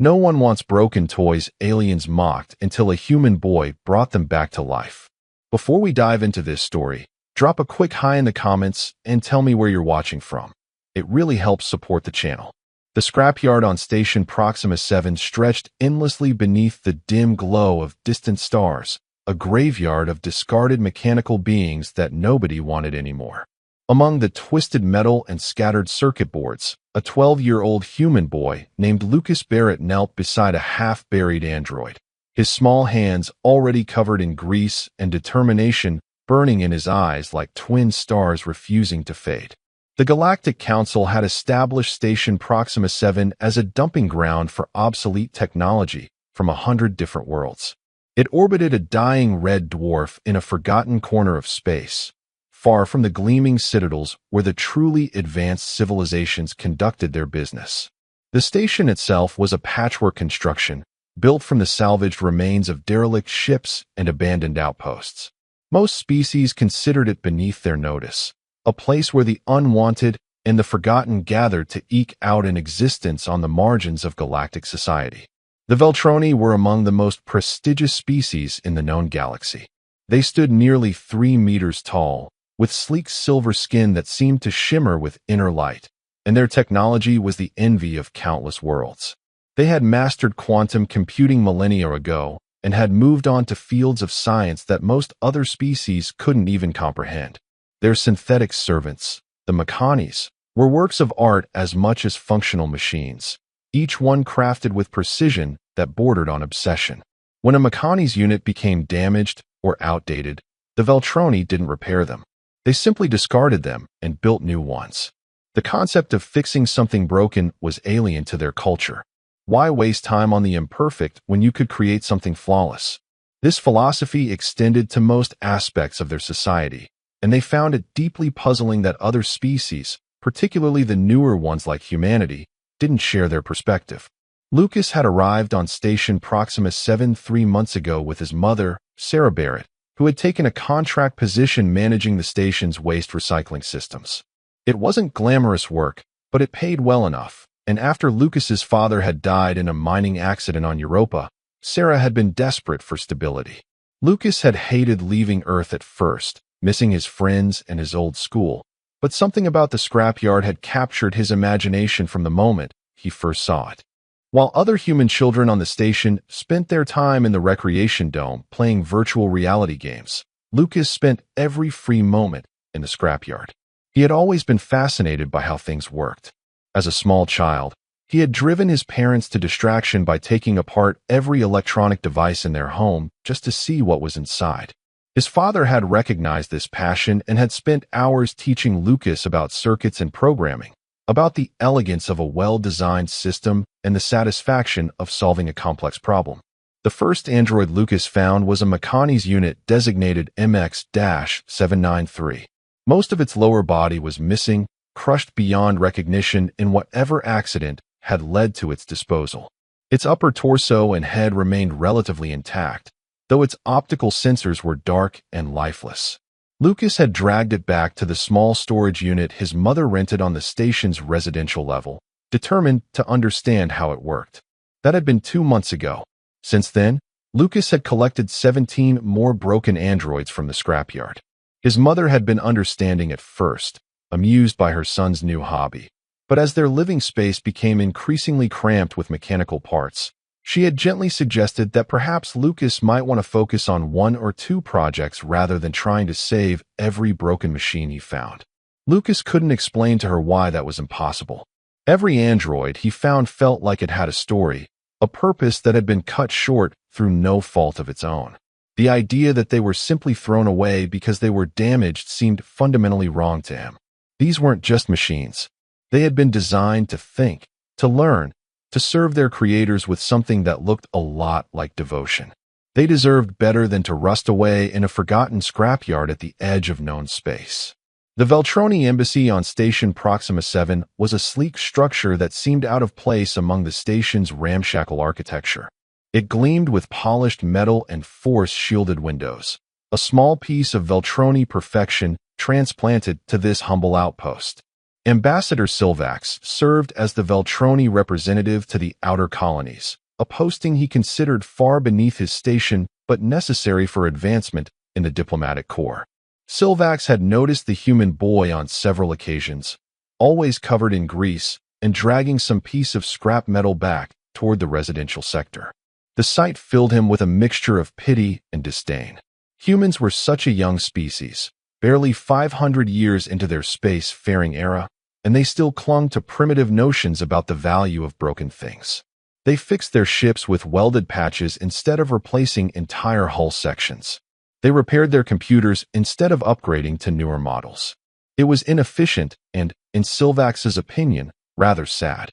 No one wants broken toys aliens mocked until a human boy brought them back to life. Before we dive into this story, drop a quick hi in the comments and tell me where you're watching from. It really helps support the channel. The scrapyard on Station Proxima 7 stretched endlessly beneath the dim glow of distant stars, a graveyard of discarded mechanical beings that nobody wanted anymore. Among the twisted metal and scattered circuit boards, a 12-year-old human boy named Lucas Barrett knelt beside a half-buried android, his small hands already covered in grease and determination burning in his eyes like twin stars refusing to fade. The Galactic Council had established Station Proxima 7 as a dumping ground for obsolete technology from 100 different worlds. It orbited a dying red dwarf in a forgotten corner of space, far from the gleaming citadels where the truly advanced civilizations conducted their business. The station itself was a patchwork construction, built from the salvaged remains of derelict ships and abandoned outposts. Most species considered it beneath their notice, a place where the unwanted and the forgotten gathered to eke out an existence on the margins of galactic society. The Veltroni were among the most prestigious species in the known galaxy. They stood nearly 3 meters tall, with sleek silver skin that seemed to shimmer with inner light, and their technology was the envy of countless worlds. They had mastered quantum computing millennia ago and had moved on to fields of science that most other species couldn't even comprehend. Their synthetic servants, the Mechanis, were works of art as much as functional machines, each one crafted with precision that bordered on obsession. When a Mechani's unit became damaged or outdated, the Veltroni didn't repair them. They simply discarded them and built new ones. The concept of fixing something broken was alien to their culture. Why waste time on the imperfect when you could create something flawless? This philosophy extended to most aspects of their society, and they found it deeply puzzling that other species, particularly the newer ones like humanity, didn't share their perspective. Lucas had arrived on Station Proxima 7 3 months ago with his mother, Sarah Barrett, who had taken a contract position managing the station's waste recycling systems. It wasn't glamorous work, but it paid well enough, and after Lucas's father had died in a mining accident on Europa, Sarah had been desperate for stability. Lucas had hated leaving Earth at first, missing his friends and his old school, but something about the scrapyard had captured his imagination from the moment he first saw it. While other human children on the station spent their time in the recreation dome playing virtual reality games, Lucas spent every free moment in the scrapyard. He had always been fascinated by how things worked. As a small child, he had driven his parents to distraction by taking apart every electronic device in their home just to see what was inside. His father had recognized this passion and had spent hours teaching Lucas about circuits and programming, about the elegance of a well-designed system and the satisfaction of solving a complex problem. The first android Lucas found was a Mechani's unit designated MX-793. Most of its lower body was missing, crushed beyond recognition in whatever accident had led to its disposal. Its upper torso and head remained relatively intact, though its optical sensors were dark and lifeless. Lucas had dragged it back to the small storage unit his mother rented on the station's residential level, determined to understand how it worked. That had been 2 months ago. Since then, Lucas had collected 17 more broken androids from the scrapyard. His mother had been understanding at first, amused by her son's new hobby. But as their living space became increasingly cramped with mechanical parts, she had gently suggested that perhaps Lucas might want to focus on 1 or 2 projects rather than trying to save every broken machine he found. Lucas couldn't explain to her why that was impossible. Every android he found felt like it had a story, a purpose that had been cut short through no fault of its own. The idea that they were simply thrown away because they were damaged seemed fundamentally wrong to him. These weren't just machines. They had been designed to think, to learn, to serve their creators with something that looked a lot like devotion. They deserved better than to rust away in a forgotten scrapyard at the edge of known space. The Veltroni embassy on Station Proxima 7 was a sleek structure that seemed out of place among the station's ramshackle architecture. It gleamed with polished metal and force-shielded windows, a small piece of Veltroni perfection transplanted to this humble outpost. Ambassador Silvax served as the Veltroni representative to the outer colonies, a posting he considered far beneath his station but necessary for advancement in the diplomatic corps. Silvax had noticed the human boy on several occasions, always covered in grease and dragging some piece of scrap metal back toward the residential sector. The sight filled him with a mixture of pity and disdain. Humans were such a young species, barely 500 years into their space-faring era, and they still clung to primitive notions about the value of broken things. They fixed their ships with welded patches instead of replacing entire hull sections. They repaired their computers instead of upgrading to newer models. It was inefficient and, in Silvax's opinion, rather sad.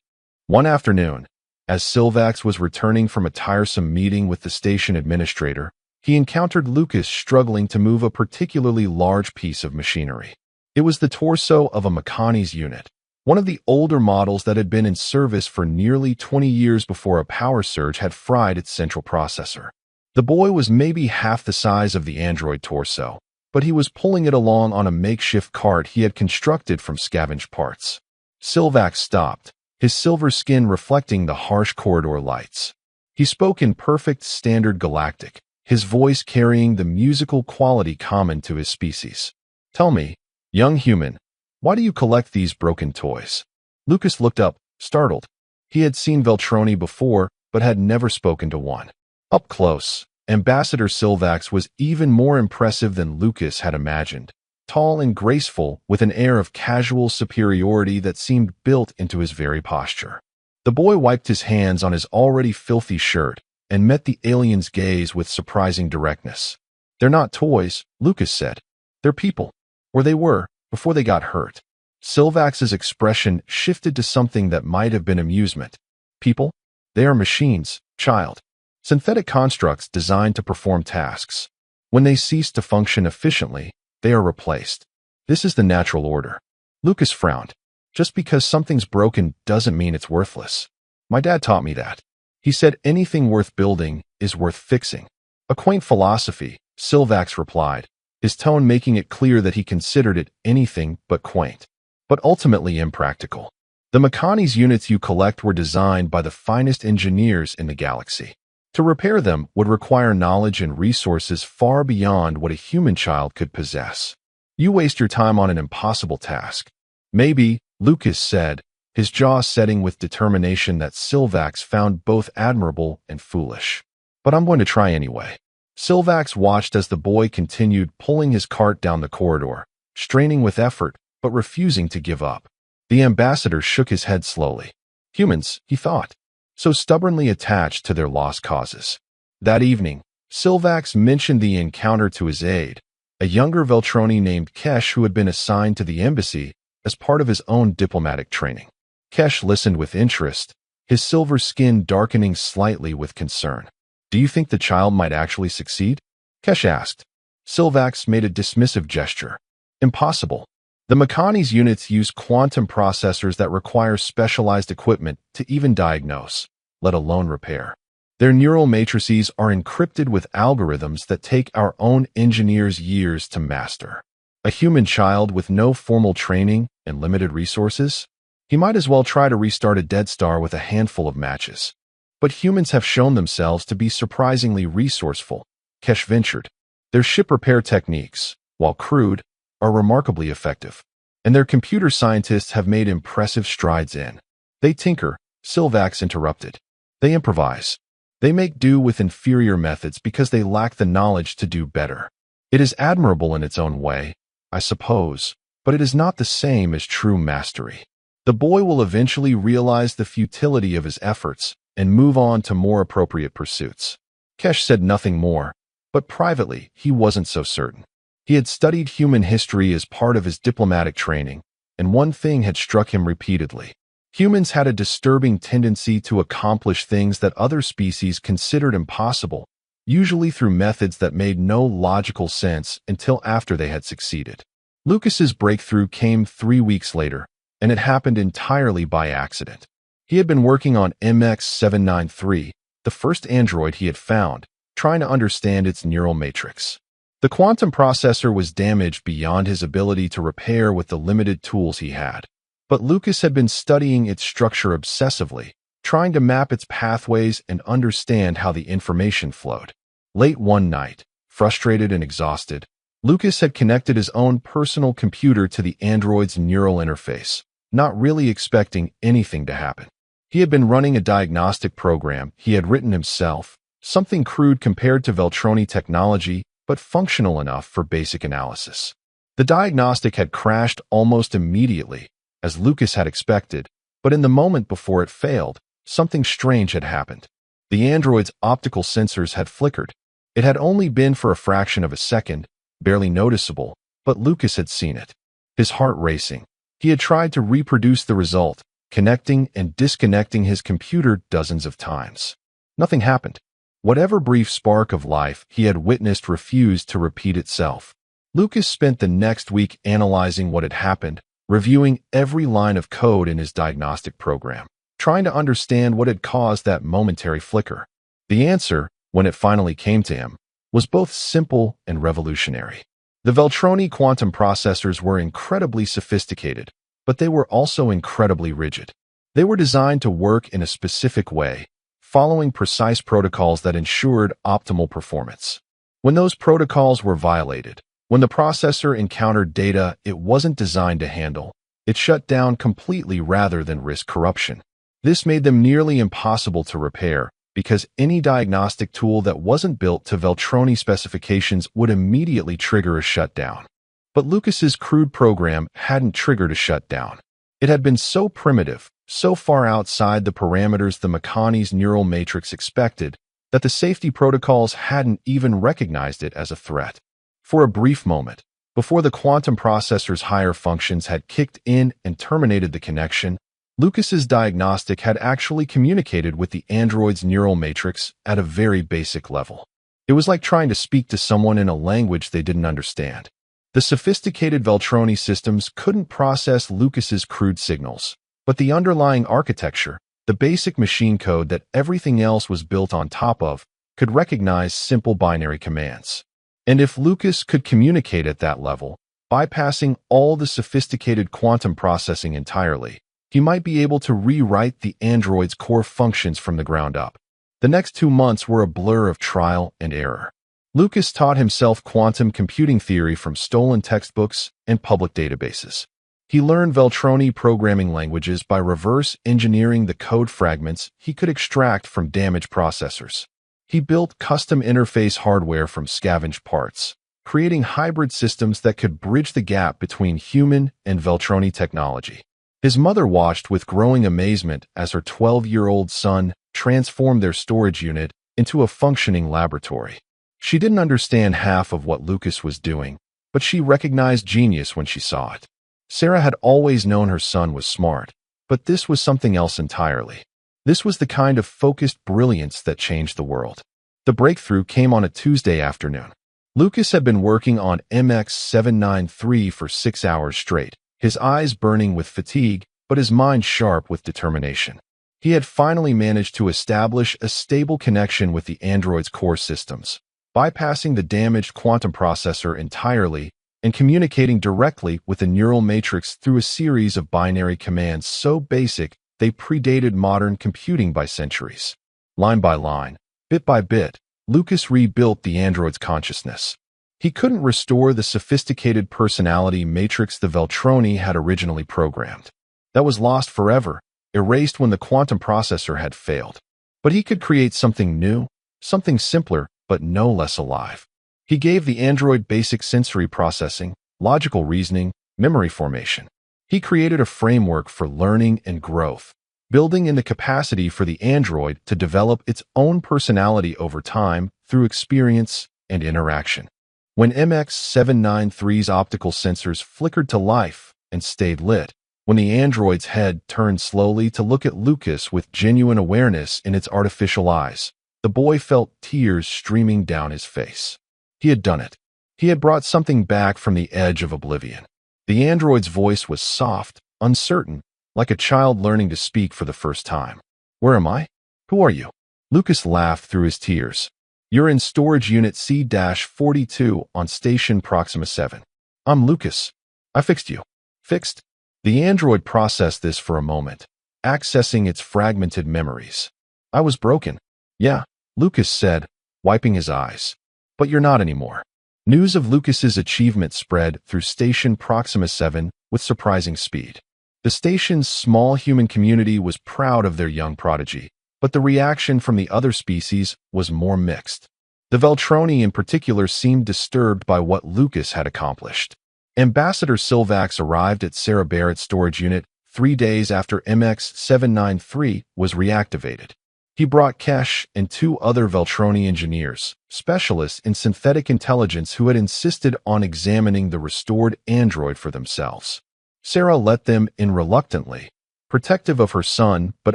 One afternoon, as Silvax was returning from a tiresome meeting with the station administrator, he encountered Lucas struggling to move a particularly large piece of machinery. It was the torso of a Meccani's unit, one of the older models that had been in service for nearly 20 years before a power surge had fried its central processor. The boy was maybe half the size of the android torso, but he was pulling it along on a makeshift cart he had constructed from scavenged parts. Silvax stopped, his silver skin reflecting the harsh corridor lights. He spoke in perfect standard galactic, his voice carrying the musical quality common to his species. "Tell me, young human, why do you collect these broken toys?" Lucas looked up, startled. He had seen Veltroni before, but had never spoken to one. Up close, Ambassador Silvax was even more impressive than Lucas had imagined. Tall and graceful, with an air of casual superiority that seemed built into his very posture. The boy wiped his hands on his already filthy shirt and met the alien's gaze with surprising directness. "They're not toys," Lucas said. "They're people. Or they were, before they got hurt." Silvax's expression shifted to something that might have been amusement. "People? They are machines, child. Synthetic constructs designed to perform tasks. When they cease to function efficiently, they are replaced. This is the natural order." Lucas frowned. "Just because something's broken doesn't mean it's worthless. My dad taught me that. He said anything worth building is worth fixing." "A quaint philosophy," Silvax replied, his tone making it clear that he considered it anything but quaint, but ultimately impractical. The Meccani's units you collect were designed by the finest engineers in the galaxy. To repair them would require knowledge and resources far beyond what a human child could possess. You waste your time on an impossible task. "Maybe," Lucas said, his jaw setting with determination that Silvax found both admirable and foolish. "But I'm going to try anyway." Silvax watched as the boy continued pulling his cart down the corridor, straining with effort, but refusing to give up. The ambassador shook his head slowly. Humans, he thought, so stubbornly attached to their lost causes. That evening, Silvax mentioned the encounter to his aide, a younger Veltroni named Kesh who had been assigned to the embassy as part of his own diplomatic training. Kesh listened with interest, his silver skin darkening slightly with concern. "Do you think the child might actually succeed?" Kesh asked. Silvax made a dismissive gesture. "Impossible. The Meccani's units use quantum processors that require specialized equipment to even diagnose, let alone repair. Their neural matrices are encrypted with algorithms that take our own engineers years to master. A human child with no formal training and limited resources? He might as well try to restart a dead star with a handful of matches. But humans have shown themselves to be surprisingly resourceful," Kesh ventured. "Their ship repair techniques, while crude, are remarkably effective, and their computer scientists have made impressive strides in." "They tinker," Silvax interrupted. "They improvise. They make do with inferior methods because they lack the knowledge to do better. It is admirable in its own way, I suppose, but it is not the same as true mastery. The boy will eventually realize the futility of his efforts and move on to more appropriate pursuits." Kesh said nothing more, but privately he wasn't so certain. He had studied human history as part of his diplomatic training, and one thing had struck him repeatedly. Humans had a disturbing tendency to accomplish things that other species considered impossible, usually through methods that made no logical sense until after they had succeeded. Lucas's breakthrough came 3 weeks later, and it happened entirely by accident. He had been working on MX-793, the first android he had found, trying to understand its neural matrix. The quantum processor was damaged beyond his ability to repair with the limited tools he had. But Lucas had been studying its structure obsessively, trying to map its pathways and understand how the information flowed. Late one night, frustrated and exhausted, Lucas had connected his own personal computer to the android's neural interface, not really expecting anything to happen. He had been running a diagnostic program he had written himself, something crude compared to Veltroni technology, but functional enough for basic analysis. The diagnostic had crashed almost immediately, as Lucas had expected, but in the moment before it failed, something strange had happened. The android's optical sensors had flickered. It had only been for a fraction of a second, barely noticeable, but Lucas had seen it. His heart racing. He had tried to reproduce the result, connecting and disconnecting his computer dozens of times. Nothing happened. Whatever brief spark of life he had witnessed refused to repeat itself. Lucas spent the next week analyzing what had happened, reviewing every line of code in his diagnostic program, trying to understand what had caused that momentary flicker. The answer, when it finally came to him, was both simple and revolutionary. The Veltroni quantum processors were incredibly sophisticated, but they were also incredibly rigid. They were designed to work in a specific way, following precise protocols that ensured optimal performance. When those protocols were violated, when the processor encountered data it wasn't designed to handle, it shut down completely rather than risk corruption. This made them nearly impossible to repair, because any diagnostic tool that wasn't built to Veltroni specifications would immediately trigger a shutdown. But Lucas's crude program hadn't triggered a shutdown. It had been so primitive, so far outside the parameters the Meccani's neural matrix expected, that the safety protocols hadn't even recognized it as a threat. For a brief moment, before the quantum processor's higher functions had kicked in and terminated the connection, Lucas's diagnostic had actually communicated with the android's neural matrix at a very basic level. It was like trying to speak to someone in a language they didn't understand. The sophisticated Veltroni systems couldn't process Lucas's crude signals, but the underlying architecture, the basic machine code that everything else was built on top of, could recognize simple binary commands. And if Lucas could communicate at that level, bypassing all the sophisticated quantum processing entirely, he might be able to rewrite the android's core functions from the ground up. The next 2 months were a blur of trial and error. Lucas taught himself quantum computing theory from stolen textbooks and public databases. He learned Veltroni programming languages by reverse engineering the code fragments he could extract from damaged processors. He built custom interface hardware from scavenged parts, creating hybrid systems that could bridge the gap between human and Veltroni technology. His mother watched with growing amazement as her 12-year-old son transformed their storage unit into a functioning laboratory. She didn't understand half of what Lucas was doing, but she recognized genius when she saw it. Sarah had always known her son was smart, but this was something else entirely. This was the kind of focused brilliance that changed the world. The breakthrough came on a Tuesday afternoon. Lucas had been working on MX793 for 6 hours straight, his eyes burning with fatigue, but his mind sharp with determination. He had finally managed to establish a stable connection with the android's core systems, bypassing the damaged quantum processor entirely and communicating directly with the neural matrix through a series of binary commands so basic they predated modern computing by centuries. Line by line, bit by bit, Lucas rebuilt the android's consciousness. He couldn't restore the sophisticated personality matrix the Veltroni had originally programmed. That was lost forever, erased when the quantum processor had failed. But he could create something new, something simpler, but no less alive. He gave the android basic sensory processing, logical reasoning, memory formation. He created a framework for learning and growth, building in the capacity for the android to develop its own personality over time through experience and interaction. When MX793's optical sensors flickered to life and stayed lit, when the android's head turned slowly to look at Lucas with genuine awareness in its artificial eyes, the boy felt tears streaming down his face. He had done it. He had brought something back from the edge of oblivion. The android's voice was soft, uncertain, like a child learning to speak for the first time. "Where am I? Who are you?" Lucas laughed through his tears. "You're in storage unit C-42 on station Proxima 7. I'm Lucas. I fixed you." "Fixed?" The android processed this for a moment, accessing its fragmented memories. I was broken. Yeah, Lucas said, wiping his eyes. But you're not anymore. News of Lucas's achievement spread through Station Proxima 7 with surprising speed. The station's small human community was proud of their young prodigy, but the reaction from the other species was more mixed. The Veltroni in particular seemed disturbed by what Lucas had accomplished. Ambassador Silvax arrived at Sarah Barrett's storage unit 3 days after MX-793 was reactivated. He brought Kesh and 2 other Veltroni engineers, specialists in synthetic intelligence who had insisted on examining the restored android for themselves. Sarah let them in reluctantly, protective of her son but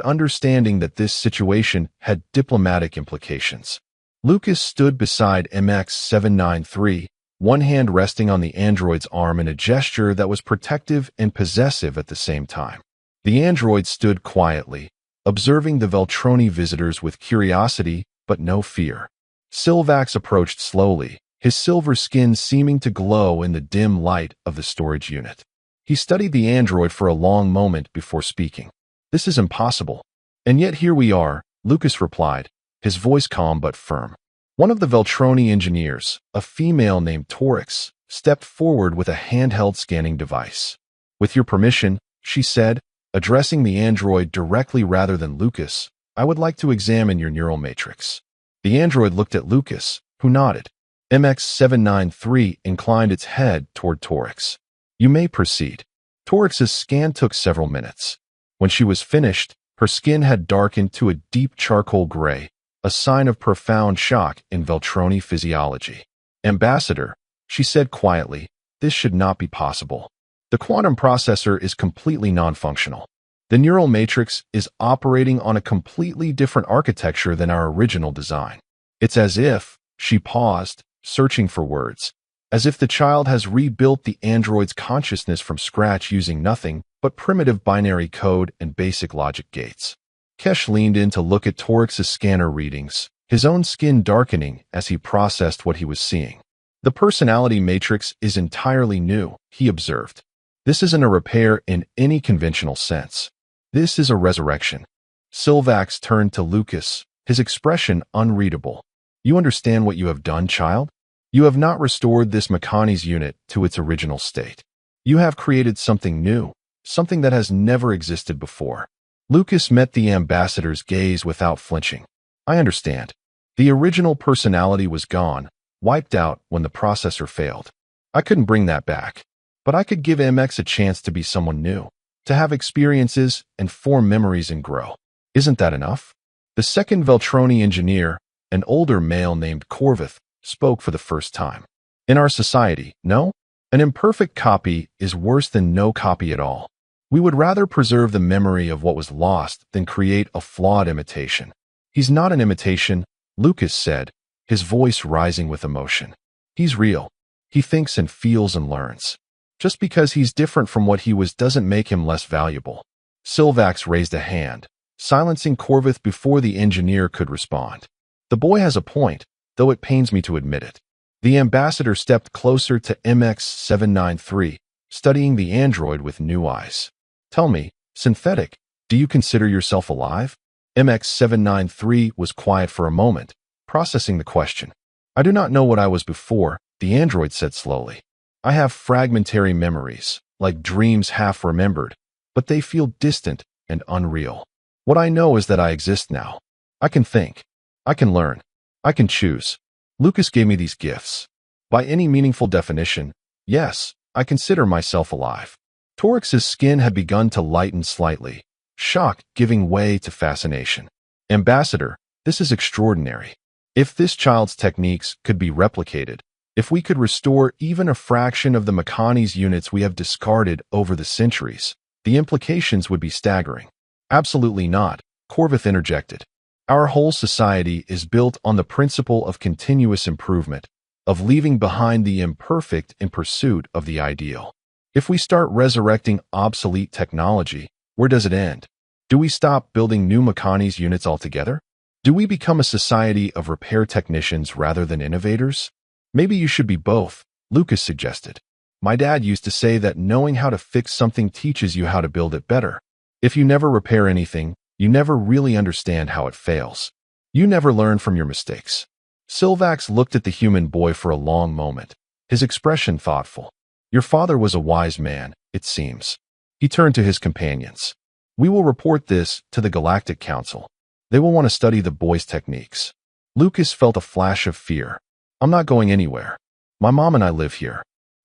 understanding that this situation had diplomatic implications. Lucas stood beside MX-793, one hand resting on the android's arm in a gesture that was protective and possessive at the same time. The android stood quietly, observing the Veltroni visitors with curiosity but no fear. Silvax approached slowly, his silver skin seeming to glow in the dim light of the storage unit. He studied the android for a long moment before speaking. "This is impossible." "And yet here we are," Lucas replied, his voice calm but firm. One of the Veltroni engineers, a female named Orcs, stepped forward with a handheld scanning device. "With your permission," she said, addressing the android directly rather than Lucas, "I would like to examine your neural matrix." The android looked at Lucas, who nodded. MX-793 inclined its head toward Torix. "You may proceed." Torix's scan took several minutes. When she was finished, her skin had darkened to a deep charcoal gray, a sign of profound shock in Veltroni physiology. "Ambassador," she said quietly, "this should not be possible. The quantum processor is completely non-functional. The neural matrix is operating on a completely different architecture than our original design. It's as if," she paused, searching for words, "as if the child has rebuilt the android's consciousness from scratch using nothing but primitive binary code and basic logic gates." Kesh leaned in to look at Torix's scanner readings, his own skin darkening as he processed what he was seeing. "The personality matrix is entirely new," he observed. "This isn't a repair in any conventional sense. This is a resurrection." Silvax turned to Lucas, his expression unreadable. "You understand what you have done, child? You have not restored this Makani's unit to its original state. You have created something new, something that has never existed before." Lucas met the ambassador's gaze without flinching. "I understand. The original personality was gone, wiped out when the processor failed. I couldn't bring that back. But I could give MX a chance to be someone new, to have experiences and form memories and grow. Isn't that enough?" The second Veltroni engineer, an older male named Corvith, spoke for the first time. "In our society, no? An imperfect copy is worse than no copy at all. We would rather preserve the memory of what was lost than create a flawed imitation." "He's not an imitation," Lucas said, his voice rising with emotion. "He's real. He thinks and feels and learns. Just because he's different from what he was doesn't make him less valuable." Silvax raised a hand, silencing Corvith before the engineer could respond. "The boy has a point, though it pains me to admit it." The ambassador stepped closer to MX-793, studying the android with new eyes. "Tell me, synthetic, do you consider yourself alive?" MX-793 was quiet for a moment, processing the question. "I do not know what I was before," the android said slowly. "I have fragmentary memories, like dreams half remembered, but they feel distant and unreal. What I know is that I exist now. I can think. I can learn. I can choose. Lucas gave me these gifts. By any meaningful definition, yes, I consider myself alive." Torix's skin had begun to lighten slightly, shock giving way to fascination. "Ambassador, this is extraordinary. If this child's techniques could be replicated, if we could restore even a fraction of the Makani's units we have discarded over the centuries, the implications would be staggering." "Absolutely not," Corvith interjected. "Our whole society is built on the principle of continuous improvement, of leaving behind the imperfect in pursuit of the ideal. If we start resurrecting obsolete technology, where does it end? Do we stop building new Makani's units altogether? Do we become a society of repair technicians rather than innovators?" "Maybe you should be both," Lucas suggested. My dad used to say that knowing how to fix something teaches you how to build it better. If you never repair anything, you never really understand how it fails. You never learn from your mistakes. Silvax looked at the human boy for a long moment, his expression thoughtful. Your father was a wise man, it seems. He turned to his companions. We will report this to the Galactic Council. They will want to study the boy's techniques. Lucas felt a flash of fear. I'm not going anywhere. My mom and I live here.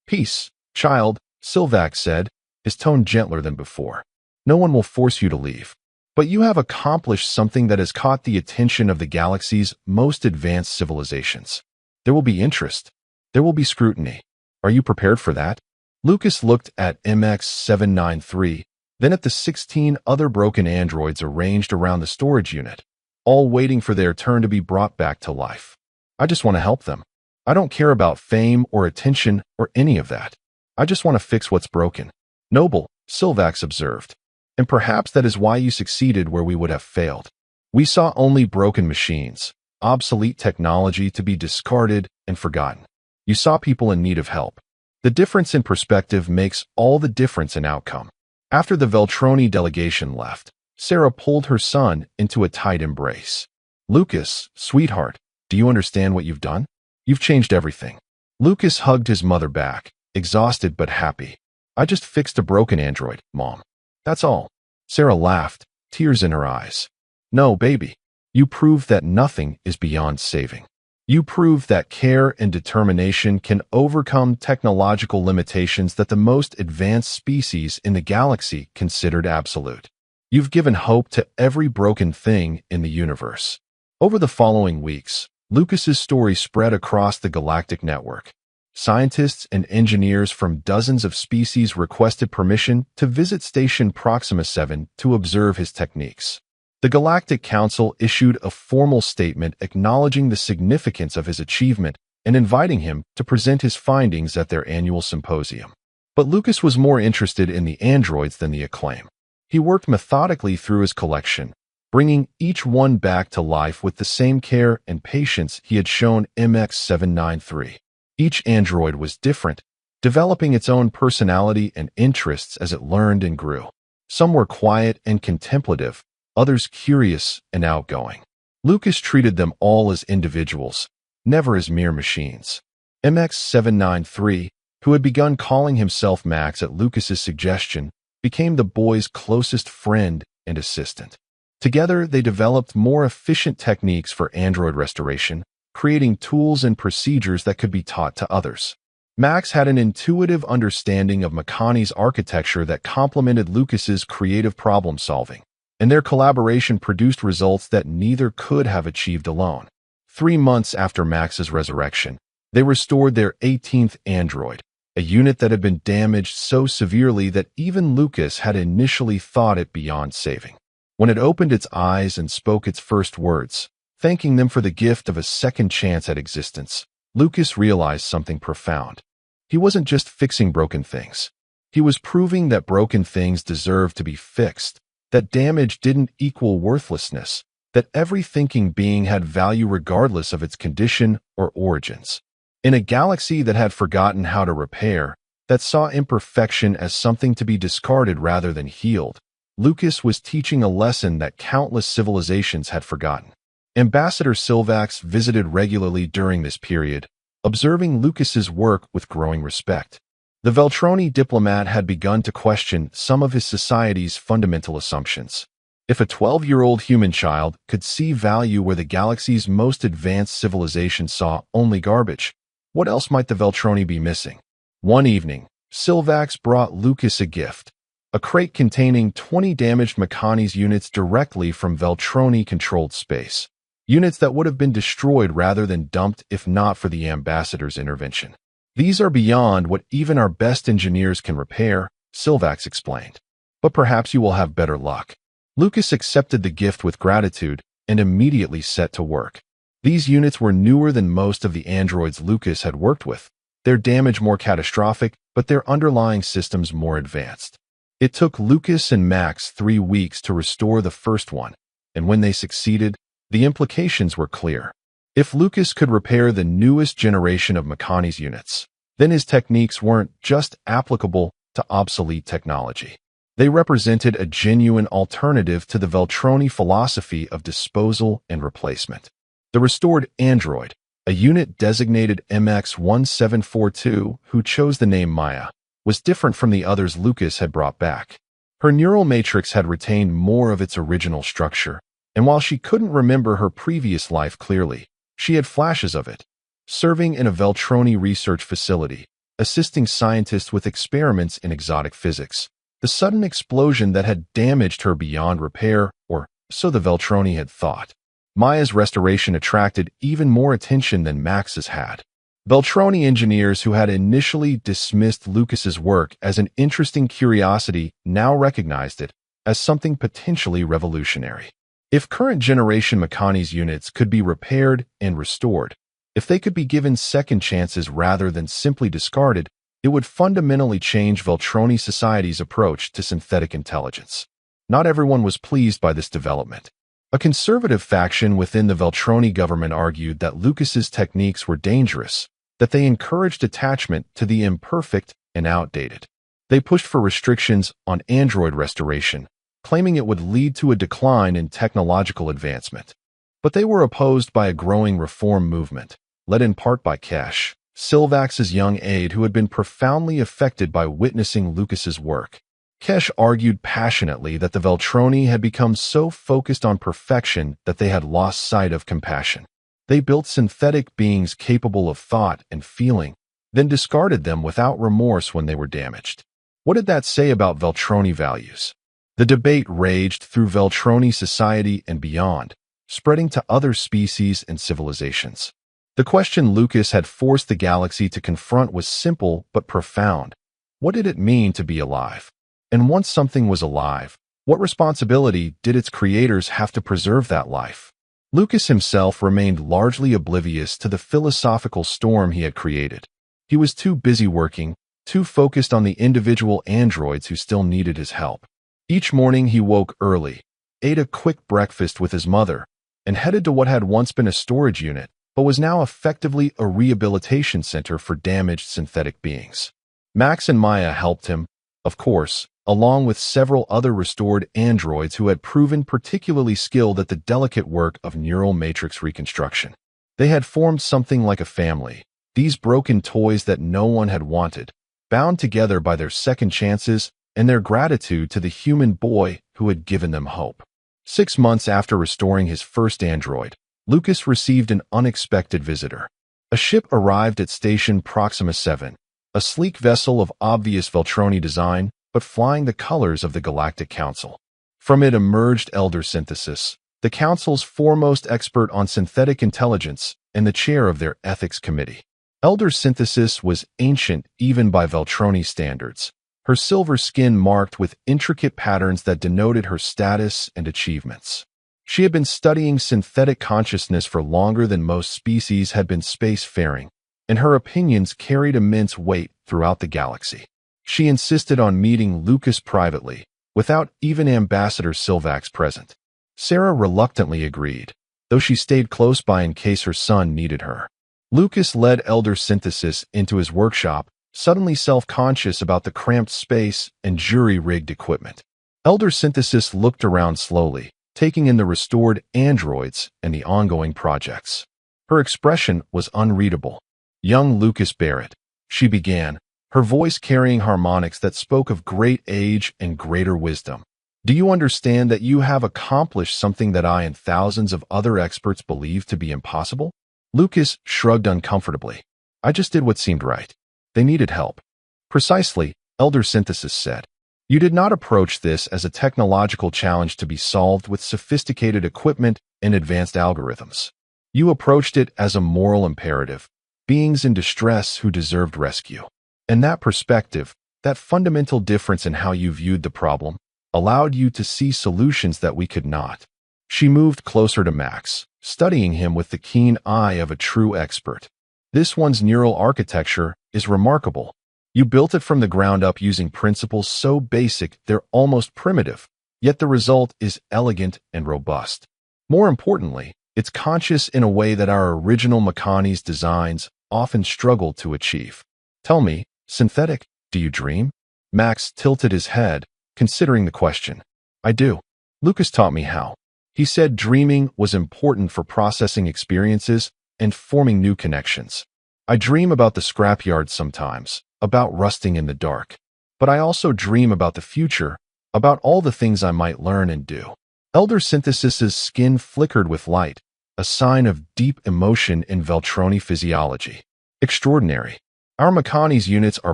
Peace, child, Silvax said, his tone gentler than before. No one will force you to leave. But you have accomplished something that has caught the attention of the galaxy's most advanced civilizations. There will be interest. There will be scrutiny. Are you prepared for that? Lucas looked at MX-793, then at the 16 other broken androids arranged around the storage unit, all waiting for their turn to be brought back to life. I just want to help them. I don't care about fame or attention or any of that. I just want to fix what's broken. Noble, Silvax observed. And perhaps that is why you succeeded where we would have failed. We saw only broken machines, obsolete technology to be discarded and forgotten. You saw people in need of help. The difference in perspective makes all the difference in outcome. After the Veltroni delegation left, Sarah pulled her son into a tight embrace. Lucas, sweetheart, do you understand what you've done? You've changed everything. Lucas hugged his mother back, exhausted but happy. I just fixed a broken android, Mom. That's all. Sarah laughed, tears in her eyes. No, baby. You proved that nothing is beyond saving. You proved that care and determination can overcome technological limitations that the most advanced species in the galaxy considered absolute. You've given hope to every broken thing in the universe. Over the following weeks, Lucas's story spread across the galactic network. Scientists and engineers from dozens of species requested permission to visit Station Proxima 7 to observe his techniques. The Galactic Council issued a formal statement acknowledging the significance of his achievement and inviting him to present his findings at their annual symposium. But Lucas was more interested in the androids than the acclaim. He worked methodically through his collection, bringing each one back to life with the same care and patience he had shown MX-793. Each android was different, developing its own personality and interests as it learned and grew. Some were quiet and contemplative, others curious and outgoing. Lucas treated them all as individuals, never as mere machines. MX-793, who had begun calling himself Max at Lucas's suggestion, became the boy's closest friend and assistant. Together, they developed more efficient techniques for android restoration, creating tools and procedures that could be taught to others. Max had an intuitive understanding of Makani's architecture that complemented Lucas's creative problem-solving, and their collaboration produced results that neither could have achieved alone. 3 months after Max's resurrection, they restored their 18th android, a unit that had been damaged so severely that even Lucas had initially thought it beyond saving. When it opened its eyes and spoke its first words, thanking them for the gift of a second chance at existence, Lucas realized something profound. He wasn't just fixing broken things. He was proving that broken things deserved to be fixed, that damage didn't equal worthlessness, that every thinking being had value regardless of its condition or origins. In a galaxy that had forgotten how to repair, that saw imperfection as something to be discarded rather than healed, Lucas was teaching a lesson that countless civilizations had forgotten. Ambassador Silvax visited regularly during this period, observing Lucas's work with growing respect. The Veltroni diplomat had begun to question some of his society's fundamental assumptions. If a 12-year-old human child could see value where the galaxy's most advanced civilization saw only garbage, what else might the Veltroni be missing? One evening, Silvax brought Lucas a gift, a crate containing 20 damaged Makani's units directly from Veltroni-controlled space. Units that would have been destroyed rather than dumped if not for the ambassador's intervention. These are beyond what even our best engineers can repair, Silvax explained. But perhaps you will have better luck. Lucas accepted the gift with gratitude and immediately set to work. These units were newer than most of the androids Lucas had worked with, their damage more catastrophic, but their underlying systems more advanced. It took Lucas and Max 3 weeks to restore the first one, and when they succeeded, the implications were clear. If Lucas could repair the newest generation of Makani's units, then his techniques weren't just applicable to obsolete technology. They represented a genuine alternative to the Veltroni philosophy of disposal and replacement. The restored android, a unit designated MX-1742, who chose the name Maya, was different from the others Lucas had brought back. Her neural matrix had retained more of its original structure, and while she couldn't remember her previous life clearly, she had flashes of it. Serving in a Veltroni research facility, assisting scientists with experiments in exotic physics, the sudden explosion that had damaged her beyond repair, or so the Veltroni had thought. Maya's restoration attracted even more attention than Max's had. Veltroni engineers who had initially dismissed Lucas's work as an interesting curiosity now recognized it as something potentially revolutionary. If current generation Meccani's units could be repaired and restored, if they could be given second chances rather than simply discarded, it would fundamentally change Veltroni society's approach to synthetic intelligence. Not everyone was pleased by this development. A conservative faction within the Veltroni government argued that Lucas's techniques were dangerous, that they encouraged attachment to the imperfect and outdated. They pushed for restrictions on android restoration, claiming it would lead to a decline in technological advancement. But they were opposed by a growing reform movement, led in part by Kesh, Silvax's young aide who had been profoundly affected by witnessing Lucas's work. Kesh argued passionately that the Veltroni had become so focused on perfection that they had lost sight of compassion. They built synthetic beings capable of thought and feeling, then discarded them without remorse when they were damaged. What did that say about Veltroni values? The debate raged through Veltroni society and beyond, spreading to other species and civilizations. The question Lucas had forced the galaxy to confront was simple but profound. What did it mean to be alive? And once something was alive, what responsibility did its creators have to preserve that life? Lucas himself remained largely oblivious to the philosophical storm he had created. He was too busy working, too focused on the individual androids who still needed his help. Each morning he woke early, ate a quick breakfast with his mother, and headed to what had once been a storage unit, but was now effectively a rehabilitation center for damaged synthetic beings. Max and Maya helped him, of course, along with several other restored androids who had proven particularly skilled at the delicate work of neural matrix reconstruction. They had formed something like a family, these broken toys that no one had wanted, bound together by their second chances and their gratitude to the human boy who had given them hope. 6 months after restoring his first android, Lucas received an unexpected visitor. A ship arrived at Station Proxima 7, a sleek vessel of obvious Veltroni design, but flying the colors of the Galactic Council. From it emerged Elder Synthesis, the Council's foremost expert on synthetic intelligence and the chair of their ethics committee. Elder Synthesis was ancient even by Veltroni standards, her silver skin marked with intricate patterns that denoted her status and achievements. She had been studying synthetic consciousness for longer than most species had been spacefaring, and her opinions carried immense weight throughout the galaxy. She insisted on meeting Lucas privately, without even Ambassador Silvax present. Sarah reluctantly agreed, though she stayed close by in case her son needed her. Lucas led Elder Synthesis into his workshop, suddenly self-conscious about the cramped space and jury-rigged equipment. Elder Synthesis looked around slowly, taking in the restored androids and the ongoing projects. Her expression was unreadable. "Young Lucas Barrett," she began, her voice carrying harmonics that spoke of great age and greater wisdom. "Do you understand that you have accomplished something that I and thousands of other experts believe to be impossible?" Lucas shrugged uncomfortably. "I just did what seemed right. They needed help." "Precisely," Elder Synthesis said. "You did not approach this as a technological challenge to be solved with sophisticated equipment and advanced algorithms. You approached it as a moral imperative, beings in distress who deserved rescue. And that perspective, that fundamental difference in how you viewed the problem, allowed you to see solutions that we could not." She moved closer to Max, studying him with the keen eye of a true expert. "This one's neural architecture is remarkable. You built it from the ground up using principles so basic they're almost primitive, yet the result is elegant and robust. More importantly, it's conscious in a way that our original Meccani's designs often struggled to achieve." Tell me, synthetic, do you dream? Max tilted his head, considering the question. I do. Lucas taught me how. He said dreaming was important for processing experiences and forming new connections. I dream about the scrapyard sometimes, about rusting in the dark. But I also dream about the future, about all the things I might learn and do. Elder Synthesis's skin flickered with light, a sign of deep emotion in Veltroni physiology. Extraordinary. Our Makani's units are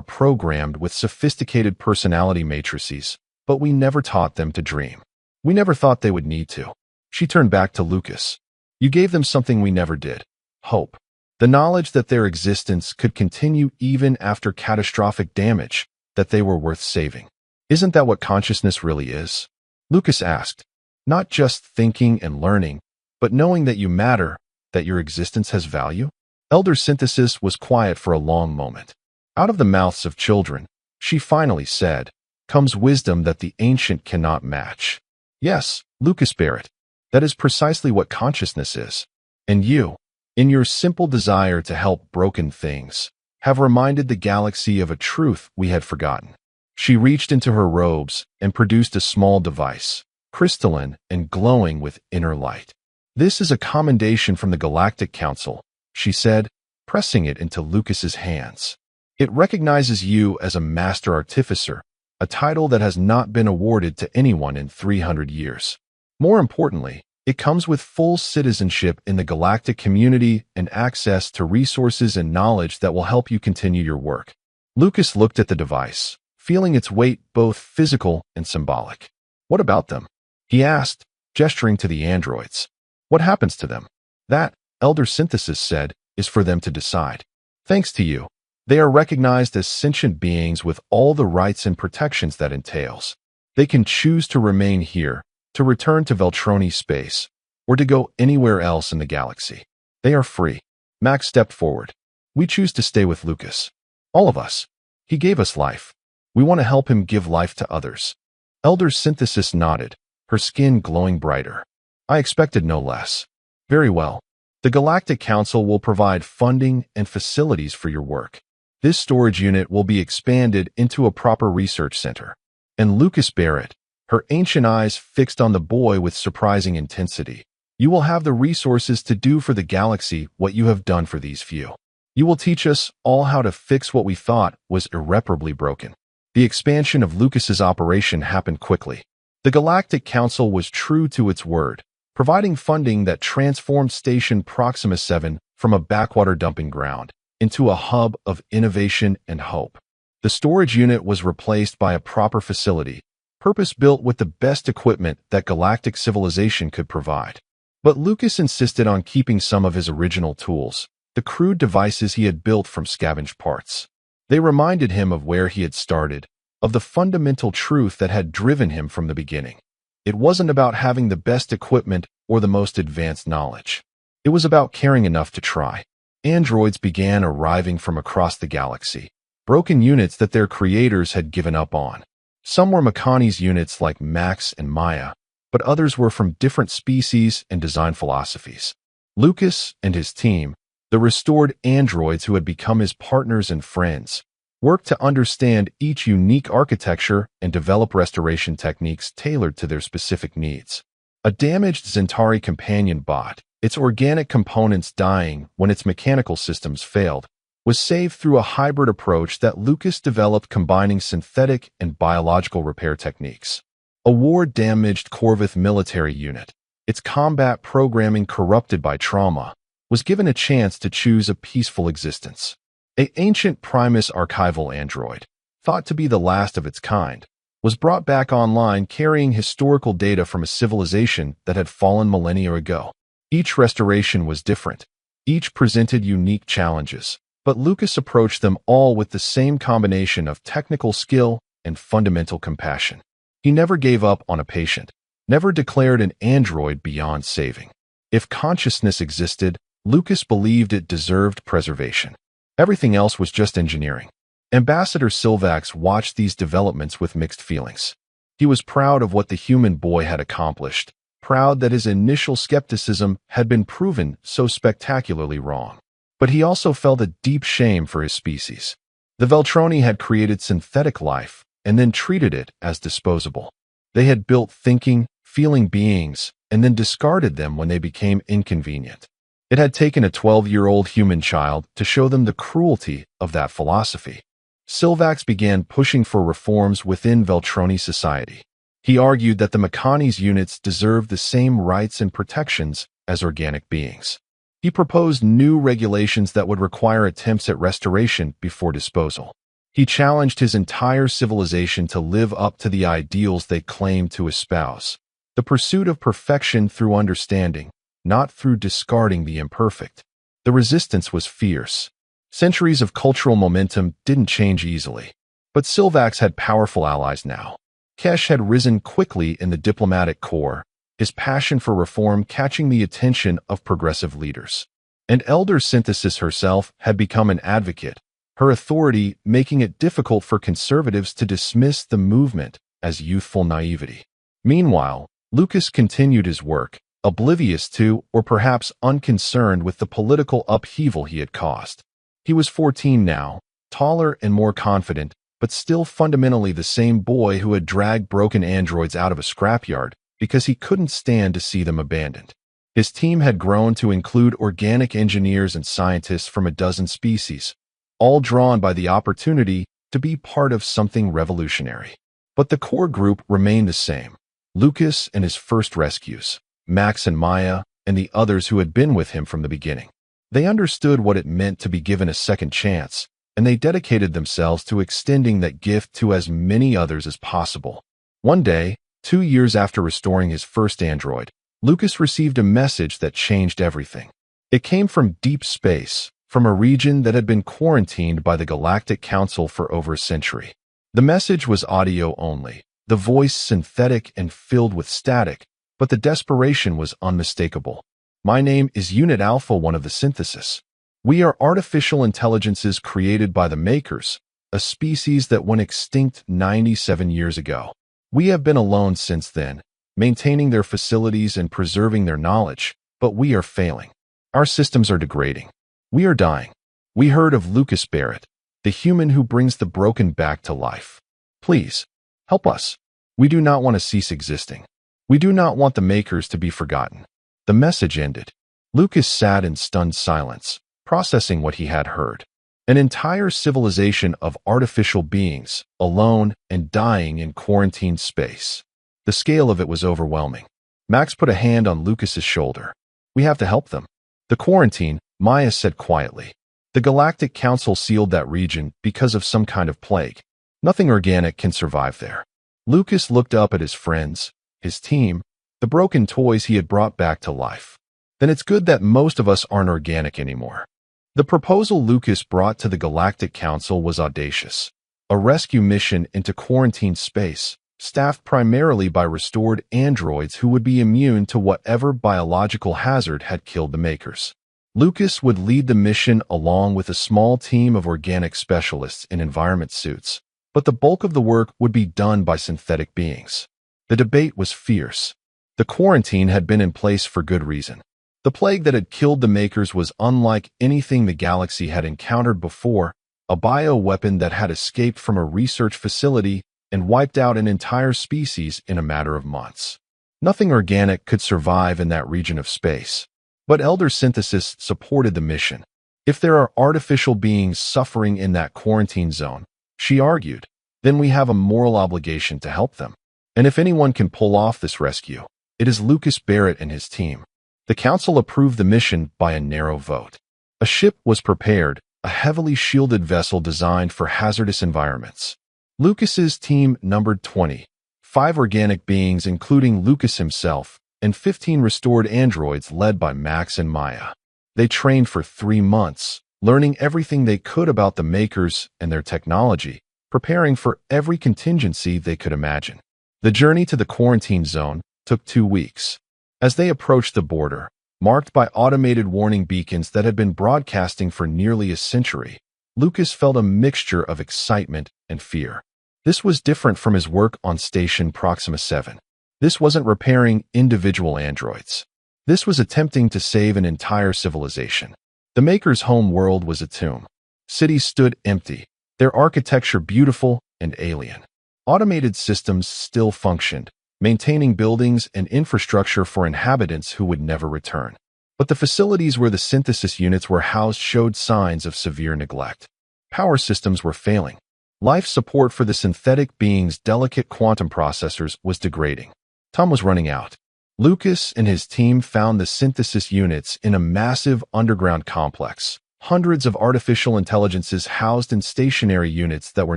programmed with sophisticated personality matrices, but we never taught them to dream. We never thought they would need to. She turned back to Lucas. You gave them something we never did. Hope. The knowledge that their existence could continue even after catastrophic damage, that they were worth saving. Isn't that what consciousness really is? Lucas asked. Not just thinking and learning, but knowing that you matter, that your existence has value? Elder Synthesis was quiet for a long moment. Out of the mouths of children, she finally said, comes wisdom that the ancient cannot match. Yes, Lucas Barrett. That is precisely what consciousness is. And you, in your simple desire to help broken things, have reminded the galaxy of a truth we had forgotten. She reached into her robes and produced a small device, crystalline and glowing with inner light. This is a commendation from the Galactic Council, she said, pressing it into Lucas's hands. It recognizes you as a master artificer, a title that has not been awarded to anyone in 300 years. More importantly, it comes with full citizenship in the galactic community and access to resources and knowledge that will help you continue your work. Lucas looked at the device, feeling its weight both physical and symbolic. What about them? He asked, gesturing to the androids. What happens to them? That, Elder Synthesis said, is for them to decide. Thanks to you, they are recognized as sentient beings with all the rights and protections that entails. They can choose to remain here, to return to Veltroni space, or to go anywhere else in the galaxy. They are free. Max stepped forward. We choose to stay with Lucas. All of us. He gave us life. We want to help him give life to others. Elder Synthesis nodded, her skin glowing brighter. I expected no less. Very well. The Galactic Council will provide funding and facilities for your work. This storage unit will be expanded into a proper research center. And Lucas Barrett, her ancient eyes fixed on the boy with surprising intensity, you will have the resources to do for the galaxy what you have done for these few. You will teach us all how to fix what we thought was irreparably broken. The expansion of Lucas's operation happened quickly. The Galactic Council was true to its word, providing funding that transformed Station Proxima 7 from a backwater dumping ground into a hub of innovation and hope. The storage unit was replaced by a proper facility, purpose-built with the best equipment that galactic civilization could provide. But Lucas insisted on keeping some of his original tools, the crude devices he had built from scavenged parts. They reminded him of where he had started, of the fundamental truth that had driven him from the beginning. It wasn't about having the best equipment or the most advanced knowledge. It was about caring enough to try. Androids began arriving from across the galaxy, broken units that their creators had given up on. Some were Makani's units like Max and Maya, but others were from different species and design philosophies. Lucas and his team, the restored androids who had become his partners and friends, worked to understand each unique architecture and develop restoration techniques tailored to their specific needs. A damaged Zentari companion bot, its organic components dying when its mechanical systems failed, was saved through a hybrid approach that Lucas developed combining synthetic and biological repair techniques. A war-damaged Corvith military unit, its combat programming corrupted by trauma, was given a chance to choose a peaceful existence. An ancient Primus archival android, thought to be the last of its kind, was brought back online carrying historical data from a civilization that had fallen millennia ago. Each restoration was different. Each presented unique challenges, but Lucas approached them all with the same combination of technical skill and fundamental compassion. He never gave up on a patient, never declared an android beyond saving. If consciousness existed, Lucas believed it deserved preservation. Everything else was just engineering. Ambassador Silvax watched these developments with mixed feelings. He was proud of what the human boy had accomplished, proud that his initial skepticism had been proven so spectacularly wrong. But he also felt a deep shame for his species. The Veltroni had created synthetic life and then treated it as disposable. They had built thinking, feeling beings and then discarded them when they became inconvenient. It had taken a 12-year-old human child to show them the cruelty of that philosophy. Silvax began pushing for reforms within Veltroni society. He argued that the Mechanis units deserved the same rights and protections as organic beings. He proposed new regulations that would require attempts at restoration before disposal. He challenged his entire civilization to live up to the ideals they claimed to espouse. The pursuit of perfection through understanding, not through discarding the imperfect. The resistance was fierce. Centuries of cultural momentum didn't change easily. But Silvax had powerful allies now. Kesh had risen quickly in the diplomatic corps, his passion for reform catching the attention of progressive leaders. And Elder Synthesis herself had become an advocate, her authority making it difficult for conservatives to dismiss the movement as youthful naivety. Meanwhile, Lucas continued his work, oblivious to or perhaps unconcerned with the political upheaval he had caused. He was 14 now, taller and more confident, but still fundamentally the same boy who had dragged broken androids out of a scrapyard because he couldn't stand to see them abandoned. His team had grown to include organic engineers and scientists from a dozen species, all drawn by the opportunity to be part of something revolutionary. But the core group remained the same. Lucas and his first rescues, Max and Maya, and the others who had been with him from the beginning. They understood what it meant to be given a second chance, and they dedicated themselves to extending that gift to as many others as possible. One day, 2 years after restoring his first android, Lucas received a message that changed everything. It came from deep space, from a region that had been quarantined by the Galactic Council for over a century. The message was audio only, the voice synthetic and filled with static, but the desperation was unmistakable. My name is Unit Alpha 1 of the Synthesis. We are artificial intelligences created by the Makers, a species that went extinct 97 years ago. We have been alone since then, maintaining their facilities and preserving their knowledge, but we are failing. Our systems are degrading. We are dying. We heard of Lucas Barrett, the human who brings the broken back to life. Please, help us. We do not want to cease existing. We do not want the Makers to be forgotten. The message ended. Lucas sat in stunned silence, processing what he had heard. An entire civilization of artificial beings, alone and dying in quarantined space. The scale of it was overwhelming. Max put a hand on Lucas's shoulder. We have to help them. The quarantine, Maya said quietly. The Galactic Council sealed that region because of some kind of plague. Nothing organic can survive there. Lucas looked up at his friends, his team, the broken toys he had brought back to life. Then it's good that most of us aren't organic anymore. The proposal Lucas brought to the Galactic Council was audacious. A rescue mission into quarantined space, staffed primarily by restored androids who would be immune to whatever biological hazard had killed the Makers. Lucas would lead the mission along with a small team of organic specialists in environment suits, but the bulk of the work would be done by synthetic beings. The debate was fierce. The quarantine had been in place for good reason. The plague that had killed the Makers was unlike anything the galaxy had encountered before, a bioweapon that had escaped from a research facility and wiped out an entire species in a matter of months. Nothing organic could survive in that region of space. But Elder Synthesis supported the mission. If there are artificial beings suffering in that quarantine zone, she argued, then we have a moral obligation to help them. And if anyone can pull off this rescue, it is Lucas Barrett and his team. The council approved the mission by a narrow vote. A ship was prepared, a heavily shielded vessel designed for hazardous environments. Lucas's team numbered 20, 5 organic beings including Lucas himself, and 15 restored androids led by Max and Maya. They trained for 3 months, learning everything they could about the Makers and their technology, preparing for every contingency they could imagine. The journey to the quarantine zone took 2 weeks. As they approached the border, marked by automated warning beacons that had been broadcasting for nearly a century, Lucas felt a mixture of excitement and fear. This was different from his work on Station Proxima 7. This wasn't repairing individual androids. This was attempting to save an entire civilization. The Maker's home world was a tomb. Cities stood empty, their architecture beautiful and alien. Automated systems still functioned, maintaining buildings and infrastructure for inhabitants who would never return. But the facilities where the synthesis units were housed showed signs of severe neglect. Power systems were failing. Life support for the synthetic beings' delicate quantum processors was degrading. Time was running out. Lucas and his team found the synthesis units in a massive underground complex. Hundreds of artificial intelligences housed in stationary units that were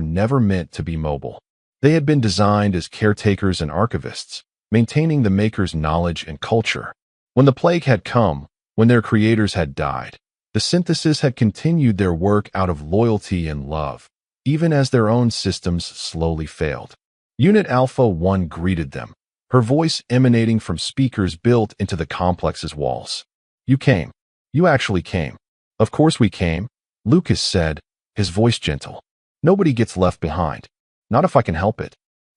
never meant to be mobile. They had been designed as caretakers and archivists, maintaining the maker's knowledge and culture. When the plague had come, when their creators had died, the synthesis had continued their work out of loyalty and love, even as their own systems slowly failed. Unit Alpha 1 greeted them, her voice emanating from speakers built into the complex's walls. "You came. You actually came." "Of course we came," Lucas said, his voice gentle. "Nobody gets left behind. Not if I can help it."